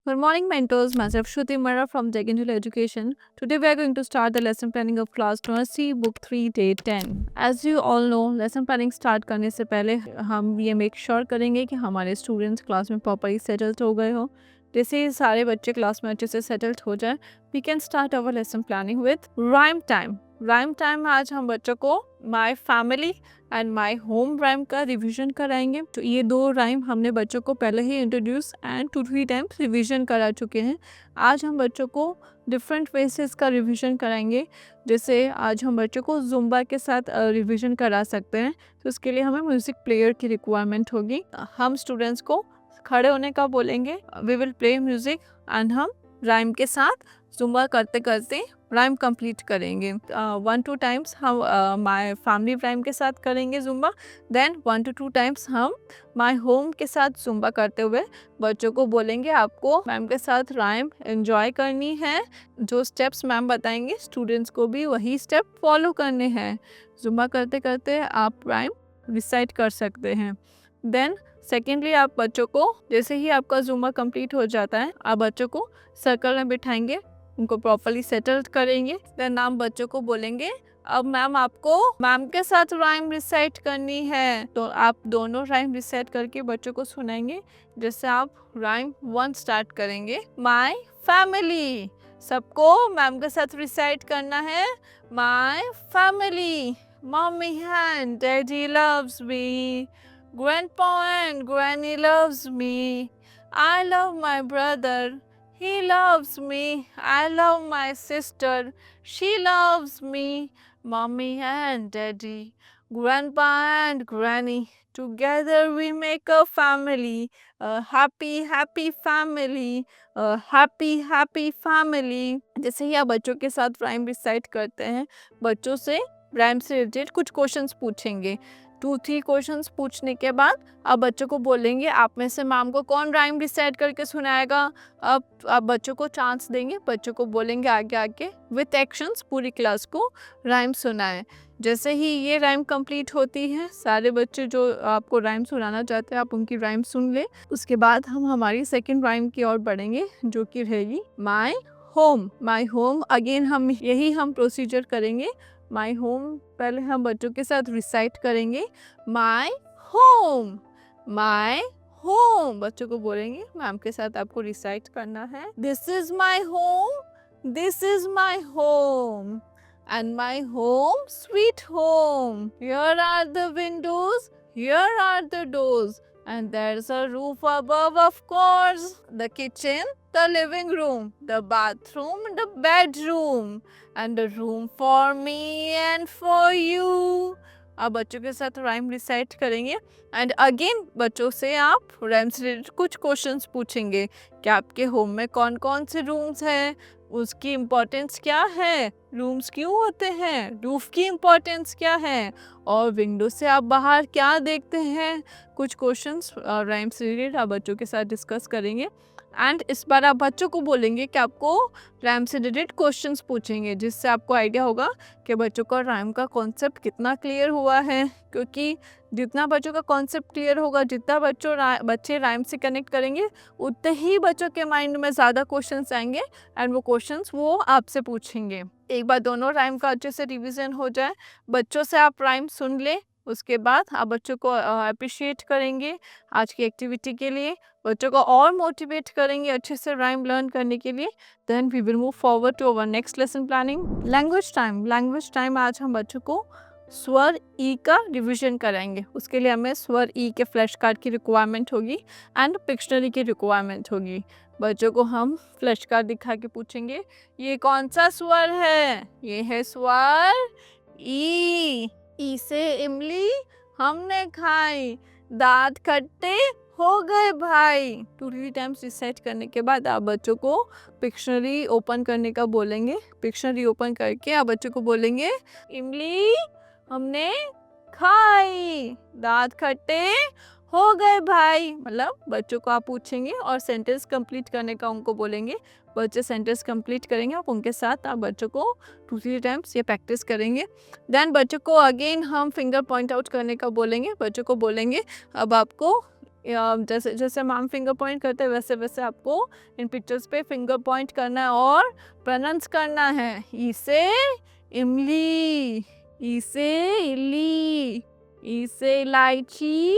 Good morning, mentors. Myself Shruti Mara from Jaginjula Education. Today we are going to start the lesson planning of class Nursery Book 3 Day 10. As you all know, lesson planning start करने से पहले हम ये make sure करेंगे कि हमारे students class में properly settled हो गए हो। जैसे ही सारे बच्चे क्लास में अच्छे से सेटल्ड हो जाए, we can start our lesson planning with rhyme time. Rhyme time में आज हम बच्चों को my family and my home rhyme का रिवीजन कराएंगे। तो ये दो राइम हमने बच्चों को पहले ही इंट्रोड्यूस एंड 2-3 टाइम्स रिवीजन करा चुके हैं। आज हम बच्चों को डिफरेंट वेसेस का रिवीजन कराएंगे। जैसे आज हम बच्चों को जुम्बा के साथ रिवीजन करा सकते हैं, तो उसके लिए हमें म्यूज़िक प्लेयर की रिक्वायरमेंट होगी। हम स्टूडेंट्स को खड़े होने का बोलेंगे, we will play music and हम राइम के साथ जुम्बा करते करते राइम कंप्लीट करेंगे। 1-2 टाइम्स हम माय फैमिली राइम के साथ करेंगे जुम्बा, देन 1-2 टाइम्स हम माय होम के साथ जुम्बा करते हुए बच्चों को बोलेंगे आपको मैम के साथ राइम एंजॉय करनी है। जो स्टेप्स मैम बताएंगे स्टूडेंट्स को भी वही स्टेप फॉलो करने हैं। जुम्बा करते करते आप राइम रिसाइट कर सकते हैं। देन सेकेंडली आप बच्चों को जैसे ही आपका जुम्बा कंप्लीट हो जाता है, आप बच्चों को सर्कल में बिठाएंगे, उनको प्रॉपरली सेटल्ड करेंगे। देन आप बच्चों को बोलेंगे अब मैम आपको मैम के साथ राइम रिसाइट करनी है। तो आप दोनों राइम रिसाइट करके बच्चों को सुनाएंगे। जैसे आप राइम 1 स्टार्ट करेंगे, माय फैमिली, सबको मैम के साथ रिसाइट करना है। My family, mummy and daddy loves me, Grandpa and Granny loves me. I love my brother. He loves me. I love my sister. She loves me. Mommy and Daddy, Grandpa and Granny. Together we make a family. A happy, happy family. A happy, happy family. जैसे ही आप बच्चों के साथ rhyme recite करते हैं, बच्चों से rhyme से रिलेटेड कुछ क्वेश्चंस पूछेंगे। 2-3 क्वेश्चंस पूछने के बाद आप बच्चों को बोलेंगे आप में से मैम को कौन राइम रिसाइट करके सुनाएगा। अब आप बच्चों को चांस देंगे, बच्चों को बोलेंगे आगे आगे विथ एक्शंस पूरी क्लास को राइम सुनाएं। जैसे ही ये राइम कंप्लीट होती है, सारे बच्चे जो आपको राइम सुनाना चाहते हैं आप उनकी राइम सुन ले। उसके बाद हम हमारी सेकेंड राइम की ओर बढ़ेंगे, जो कि रहेगी my home. My home again हम यही प्रोसीजर करेंगे। माई होम पहले हम बच्चों के साथ रिसाइट करेंगे, माई होम, माई होम। बच्चों को बोलेंगे मैम के साथ आपको रिसाइट करना है, this is my home, this is my home and my home sweet home. Here are the windows, here are the doors and there's a roof above, of course. The kitchen, the living room, the bathroom, the bedroom, and a room for me and for you. आप बच्चों के साथ rhyme recite करेंगे and again बच्चों से आप rhyme से related कुछ क्वेश्चंस पूछेंगे कि आपके होम में कौन कौन से रूम्स हैं, उसकी इम्पोर्टेंस क्या है, रूम्स क्यों होते हैं, रूफ की इम्पोर्टेंस क्या है, और विंडो से आप बाहर क्या देखते हैं। कुछ क्वेश्चंस राइम से रिलेटेड आप बच्चों के साथ डिस्कस करेंगे एंड इस बार आप बच्चों को बोलेंगे कि आपको राइम से रिलेटेड क्वेश्चंस पूछेंगे, जिससे आपको आइडिया होगा कि बच्चों का राइम का कॉन्सेप्ट कितना क्लियर हुआ है। क्योंकि जितना बच्चों का कॉन्सेप्ट क्लियर होगा, जितना बच्चे राइम से कनेक्ट करेंगे, उतने ही बच्चों के माइंड में ज़्यादा क्वेश्चंस आएंगे एंड वो क्वेश्चंस वो आपसे पूछेंगे। एक बार दोनों राइम का अच्छे से रिवीजन हो जाए, बच्चों से आप राइम सुन ले, उसके बाद आप बच्चों को अप्रिशिएट करेंगे आज की एक्टिविटी के लिए, बच्चों को और मोटिवेट करेंगे अच्छे से राइम लर्न करने के लिए। Then we will move forward to our next lesson planning. Language time. Language time आज हम बच्चों को स्वर ई का रिवीजन कराएंगे। उसके लिए हमें स्वर ई के फ्लैश कार्ड की रिक्वायरमेंट होगी एंड पिक्शनरी की रिक्वायरमेंट होगी। बच्चों को हम फ्लैश कार्ड दिखा के पूछेंगे ये कौन सा स्वर है, ये है स्वर ई। ई से इमली हमने खाई, दांत खट्टे हो गए भाई। 2-3 टाइम्स रिसाइट करने के बाद आप बच्चों को पिक्शनरी ओपन करने का बोलेंगे। पिक्शनरी ओपन करके आप बच्चों को बोलेंगे इमली हमने खाई, दांत खट्टे हो गए भाई। मतलब बच्चों को आप पूछेंगे और सेंटेंस कंप्लीट करने का उनको बोलेंगे। बच्चे सेंटेंस कंप्लीट करेंगे, आप उनके साथ आप बच्चों को 2-3 टाइम्स ये प्रैक्टिस करेंगे। देन बच्चों को अगेन हम फिंगर पॉइंट आउट करने का बोलेंगे। बच्चों को बोलेंगे अब आपको जैसे जैसे मैम फिंगर पॉइंट करते हैं वैसे वैसे आपको इन पिक्चर्स पे फिंगर पॉइंट करना है और प्रोनाउंस करना है। ई से इमली, ई से इल्ली, ई से इलायची,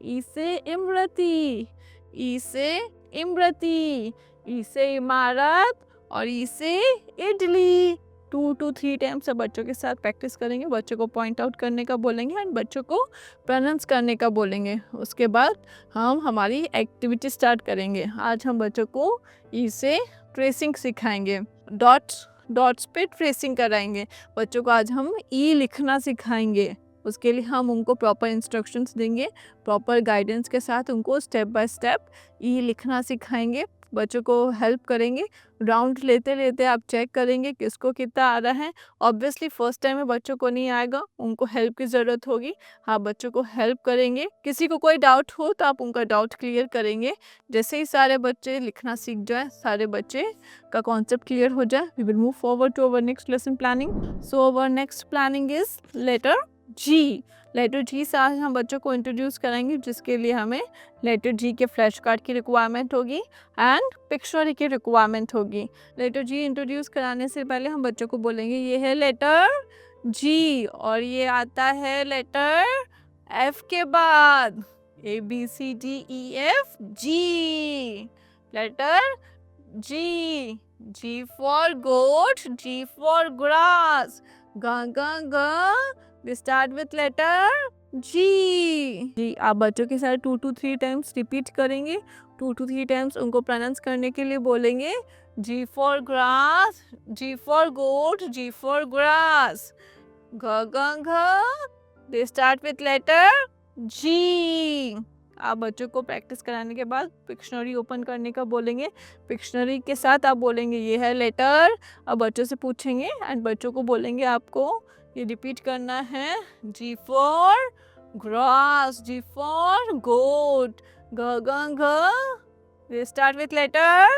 ई से इमरती, ई से इमरती, ई से इमारत और ई से इडली। 2 to 3 टाइम्स सब बच्चों के साथ प्रैक्टिस करेंगे। बच्चों को पॉइंट आउट करने का बोलेंगे एंड बच्चों को प्रोनाउंस करने का बोलेंगे। उसके बाद हम हमारी एक्टिविटी स्टार्ट करेंगे। आज हम बच्चों को ई से ट्रेसिंग सिखाएंगे, डॉट्स पे ट्रेसिंग कराएंगे। बच्चों को आज हम ई लिखना सिखाएंगे। उसके लिए हम उनको प्रॉपर इंस्ट्रक्शंस देंगे, प्रॉपर गाइडेंस के साथ उनको स्टेप बाय स्टेप ई लिखना सिखाएंगे। बच्चों को हेल्प करेंगे। राउंड लेते लेते आप चेक करेंगे किसको कितना आ रहा है। ऑब्वियसली फर्स्ट टाइम में बच्चों को नहीं आएगा, उनको हेल्प की ज़रूरत होगी। आप बच्चों को हेल्प करेंगे। किसी को कोई डाउट हो तो आप उनका डाउट क्लियर करेंगे। जैसे ही सारे बच्चे लिखना सीख जाए, सारे बच्चे का कॉन्सेप्ट क्लियर हो जाए, we will move forward to our next lesson planning. So our next planning is letter G. Letter G से आज हम बच्चों को इंट्रोड्यूस करेंगे, जिसके लिए हमें लेटर जी के फ्लैश कार्ड की रिक्वायरमेंट होगी एंड पिक्चरी की रिक्वायरमेंट होगी। लेटर जी इंट्रोड्यूस कराने से पहले हम बच्चों को बोलेंगे ये है लेटर जी और ये आता है लेटर एफ के बाद, A B C D E F G. Letter G, G for goat, G for grass, ग we start with letter G। G आप बच्चों के साथ 2 to 3 टाइम्स रिपीट करेंगे। 2 to 3 टाइम्स उनको प्रोनाउंस करने के लिए बोलेंगे। G for grass, G for goat, G for grass, घ they start with letter G। आप बच्चों को प्रैक्टिस कराने के बाद पिक्शनरी ओपन करने का बोलेंगे। पिक्शनरी के साथ आप बोलेंगे ये है लेटर। अब बच्चों से पूछेंगे एंड बच्चों को बोलेंगे आपको ये रिपीट करना है। G for grass, G for goat, घ they start with letter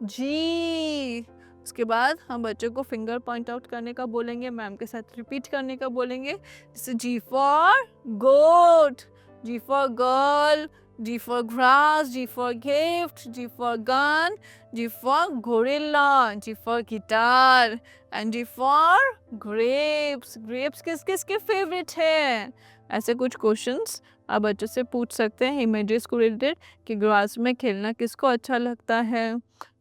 G। उसके बाद हम बच्चों को फिंगर पॉइंट आउट करने का बोलेंगे, मैम के साथ रिपीट करने का बोलेंगे। जैसे G for goat, G for girl, G for grass, G for gift, G for gun, G for gorilla, G for guitar and G for grapes. Grapes किस किस के फेवरेट है? ऐसे कुछ क्वेश्चंस आप बच्चों से पूछ सकते हैं इमेजेस को रिलेटेड कि ग्रास में खेलना किसको अच्छा लगता है,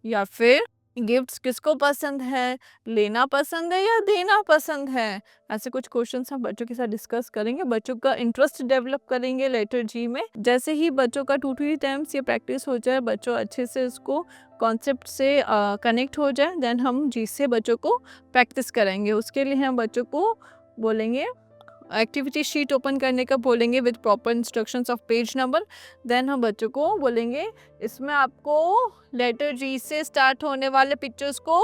या फिर गिफ्ट्स किसको पसंद है, लेना पसंद है या देना पसंद है। ऐसे कुछ क्वेश्चंस हम बच्चों के साथ डिस्कस करेंगे, बच्चों का इंटरेस्ट डेवलप करेंगे लेटर जी में। जैसे ही बच्चों का 2 to 3 टाइम्स ये प्रैक्टिस हो जाए, बच्चों अच्छे से इसको कॉन्सेप्ट से कनेक्ट हो जाए, देन हम जी से बच्चों को प्रैक्टिस करेंगे। उसके लिए हम बच्चों को बोलेंगे एक्टिविटी शीट ओपन करने का बोलेंगे with proper instructions of page number. Then हम बच्चों को बोलेंगे इसमें आपको लेटर जी से स्टार्ट होने वाले पिक्चर्स को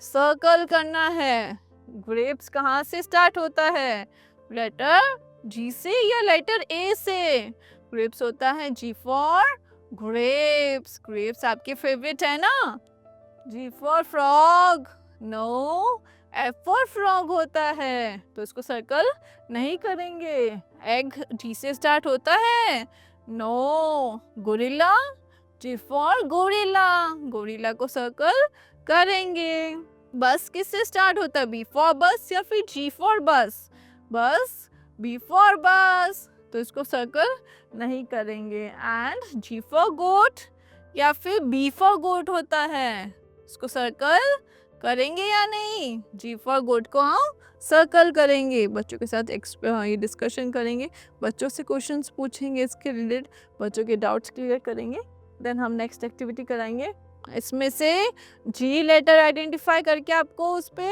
सर्कल करना है। ग्रेप्स कहाँ से स्टार्ट होता है? लेटर जी से या लेटर ए से? ग्रेप्स होता है जी फॉर ग्रेप्स। ग्रेप्स आपके फेवरेट है ना? G for frog, no, F for frog होता है तो इसको सर्कल नहीं करेंगे। एग जी से स्टार्ट होता है? No. Gorilla, G for gorilla, gorilla को सर्कल करेंगे। बस किससे स्टार्ट होता है? बी फॉर बस या फिर जी फॉर बस? बस, बी फॉर बस तो इसको सर्कल नहीं करेंगे। एंड जी फॉर गोट या फिर बी फॉर गोट होता है, इसको सर्कल करेंगे या नहीं? जी फॉर गोट को हम सर्कल करेंगे। बच्चों के साथ ये डिस्कशन करेंगे, बच्चों से क्वेश्चंस पूछेंगे इसके रिलेटेड, बच्चों के डाउट्स क्लियर करेंगे। देन हम नेक्स्ट एक्टिविटी कराएंगे। इसमें से जी लेटर आइडेंटिफाई करके आपको उस पर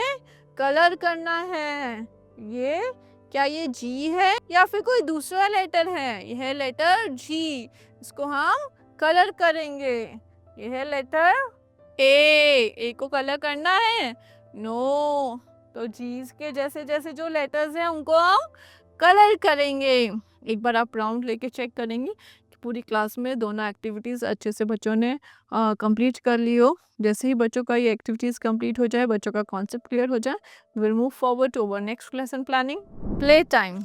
कलर करना है। ये क्या ये जी है या फिर कोई दूसरा लेटर है? यह है लेटर जी, इसको हम कलर करेंगे। यह है लेटर ए को कलर करना है? नो। तो जीज के जैसे जैसे जो लेटर्स हैं उनको हम कलर करेंगे। एक बार आप राउंड लेके चेक करेंगे कि पूरी क्लास में दोनों एक्टिविटीज़ अच्छे से बच्चों ने कंप्लीट कर ली हो। जैसे ही बच्चों का ये एक्टिविटीज़ कंप्लीट हो जाए, बच्चों का कॉन्सेप्ट क्लियर हो जाए, we will move forward to our next lesson planning. Play time.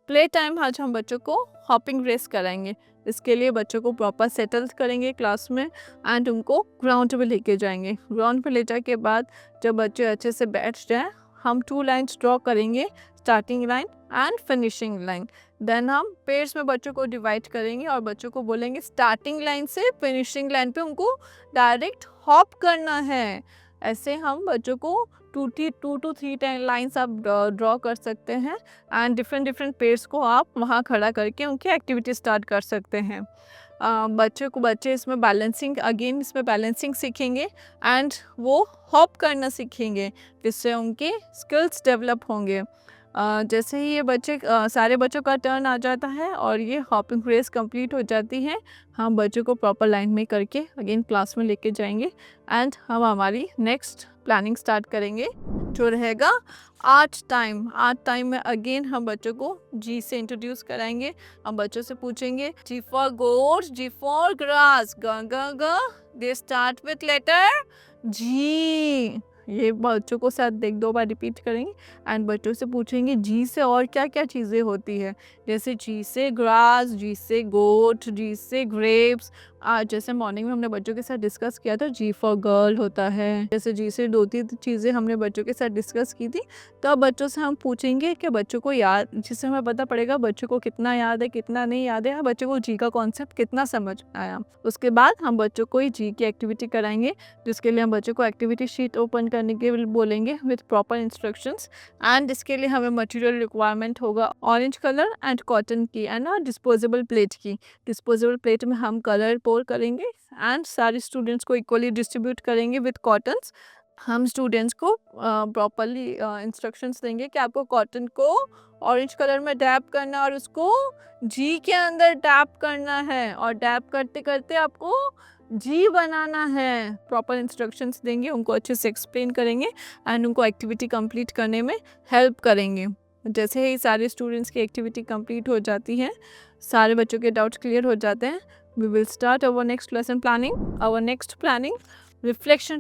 Play time आज हम बच्चों को हॉपिंग रेस कराएंगे। इसके लिए बच्चों को प्रॉपर सेटल करेंगे क्लास में एंड उनको ग्राउंड पे लेके जाएंगे। ग्राउंड पे ले जाने के बाद जब बच्चे अच्छे से बैठ जाए, हम 2 लाइन्स ड्रॉ करेंगे, starting line and finishing line. Then हम पेयर्स में बच्चों को डिवाइड करेंगे और बच्चों को बोलेंगे स्टार्टिंग लाइन से फिनिशिंग लाइन पे उनको डायरेक्ट हॉप करना है। ऐसे हम बच्चों को 2 to 3 लाइन्स आप ड्रॉ कर सकते हैं एंड डिफरेंट पेयर्स को आप वहाँ खड़ा करके उनकी एक्टिविटी स्टार्ट कर सकते हैं। बच्चे इसमें बैलेंसिंग सीखेंगे एंड वो हॉप करना सीखेंगे, जिससे उनके स्किल्स डेवलप होंगे। जैसे ही ये सारे बच्चों का टर्न आ जाता है और ये हॉपिंग रेस कंप्लीट हो जाती है, हम बच्चों को प्रॉपर लाइन में करके अगेन क्लास में लेके जाएंगे एंड हम हमारी नेक्स्ट प्लानिंग स्टार्ट करेंगे, जो रहेगा आर्ट टाइम में अगेन हम बच्चों को जी से इंट्रोड्यूस कराएंगे। हम बच्चों से पूछेंगे G for goat, G for grass, ग ग ग, they start with letter G. ये बच्चों को साथ 1-2 बार रिपीट करेंगे एंड बच्चों से पूछेंगे जी से और क्या क्या चीज़ें होती है, जैसे जी से ग्रास, जी से गोट, जी से ग्रेप्स। आज जैसे मॉर्निंग में हमने बच्चों के साथ डिस्कस किया था, जी फॉर गर्ल होता है। जैसे जी से 2-3 चीज़ें हमने बच्चों के साथ डिस्कस की थी। तो अब बच्चों से हम पूछेंगे कि बच्चों को याद, जिससे हमें पता पड़ेगा बच्चों को कितना याद है, कितना नहीं याद है, बच्चों को जी का कॉन्सेप्ट कितना समझ आया। उसके बाद हम बच्चों को जी की एक्टिविटी कराएंगे, जिसके लिए हम बच्चों को एक्टिविटी शीट ओपन करने के लिए बोलेंगे विथ प्रॉपर इंस्ट्रक्शंस एंड इसके लिए हमें मटेरियल रिक्वायरमेंट होगा ऑरेंज कलर एंड कॉटन की एंड डिस्पोजेबल प्लेट की। डिस्पोजेबल प्लेट में हम कलर पोर करेंगे एंड सारे स्टूडेंट्स को इक्वली डिस्ट्रीब्यूट करेंगे विथ कॉटन्स। हम स्टूडेंट्स को प्रॉपरली इंस्ट्रक्शंस देंगे कि आपको कॉटन को ऑरेंज कलर में डैप करना है और उसको जी के अंदर डैप करना है और डैप करते करते आपको जी बनाना है। प्रॉपर इंस्ट्रक्शंस देंगे, उनको अच्छे से एक्सप्लेन करेंगे एंड उनको एक्टिविटी कंप्लीट करने में हेल्प करेंगे। जैसे ही सारे स्टूडेंट्स की एक्टिविटी कंप्लीट हो जाती है, सारे बच्चों के डाउट्स क्लियर हो जाते हैं, we will start our next lesson planning. Our next planning reflection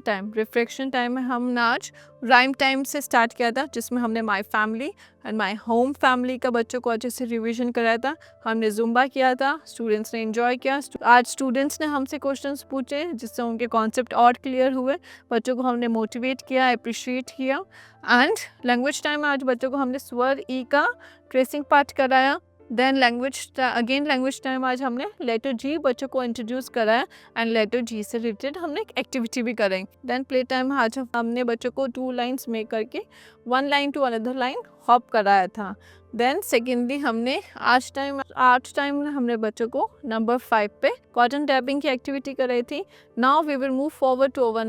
time में हमने आज राइम टाइम से स्टार्ट किया था, जिसमें हमने my family and my home family का बच्चों को अच्छे से रिवीजन कराया था। हमने जुम्बा किया था, स्टूडेंट्स ने एंजॉय किया। आज स्टूडेंट्स ने हमसे क्वेश्चंस पूछे, जिससे उनके कॉन्सेप्ट और क्लियर हुए। बच्चों को हमने मोटिवेट किया, अप्रिशिएट किया। एंड लैंग्वेज टाइम में आज बच्चों को हमने स्वर ई का ट्रेसिंग पार्ट कराया। देन लैंग्वेज टाइम आज हमने लेटर जी बच्चों को इंट्रोड्यूस कराया एंड लेटर जी से रिलेटेड हमने एक्टिविटी भी कराई। देन प्ले टाइम आज हमने बच्चों को 2 लाइन्स मेक करके 1 line to another line hop कराया था। देन सेकेंडली हमने आर्ट टाइम में हमने बच्चों को नंबर 5 पे कॉटन टैपिंग की एक्टिविटी कराई थी। Now we will move forward to our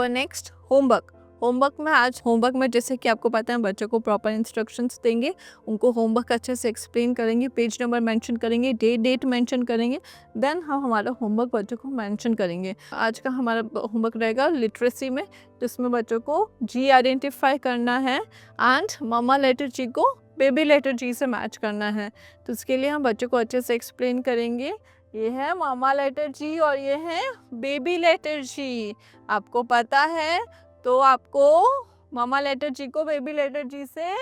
next homework में जैसे कि आपको पता है बच्चों को प्रॉपर इंस्ट्रक्शंस देंगे, उनको होमवर्क अच्छे से एक्सप्लेन करेंगे, पेज नंबर मेंशन करेंगे, डेट मेंशन करेंगे। देन हम हमारा होमवर्क बच्चों को मेंशन करेंगे। आज का हमारा होमवर्क रहेगा लिटरेसी में, जिसमें बच्चों को जी आइडेंटिफाई करना है एंड मम्मा लेटर जी को बेबी लेटर जी से मैच करना है। तो इसके लिए हम बच्चों को अच्छे से एक्सप्लेन करेंगे, ये है मामा लेटर जी और ये है बेबी लेटर जी। आपको पता है तो आपको मामा लेटर जी को बेबी लेटर जी से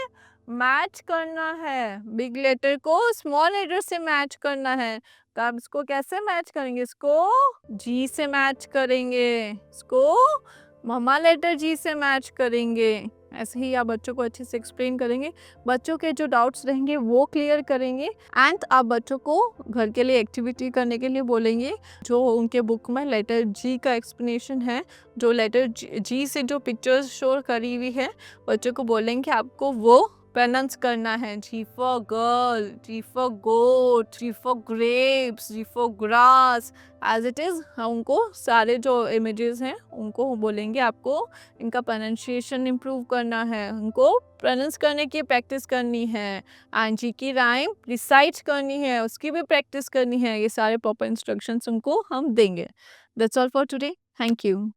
मैच करना है, बिग लेटर को स्मॉल लेटर से मैच करना है। तो आप इसको कैसे मैच करेंगे? इसको जी से मैच करेंगे, इसको मामा लेटर जी से मैच करेंगे। ऐसे ही आप बच्चों को अच्छे से एक्सप्लेन करेंगे, बच्चों के जो डाउट्स रहेंगे वो क्लियर करेंगे एंड आप बच्चों को घर के लिए एक्टिविटी करने के लिए बोलेंगे। जो उनके बुक में लेटर जी का एक्सप्लेनेशन है, जो लेटर जी से जो पिक्चर्स शो करी हुई है, बच्चों को बोलेंगे आपको वो प्रोनाउंस करना है। G for girl, G for goat, G for grapes, G for grass, as it is. उनको सारे जो इमेजेस हैं उनको बोलेंगे आपको इनका प्रोनाउंसिएशन इम्प्रूव करना है, उनको प्रोनाउंस करने की प्रैक्टिस करनी है, एंड जी की राइम रिसाइट करनी है, उसकी भी प्रैक्टिस करनी है। ये सारे प्रॉपर इंस्ट्रक्शंस उनको हम देंगे। That's all for today. Thank you.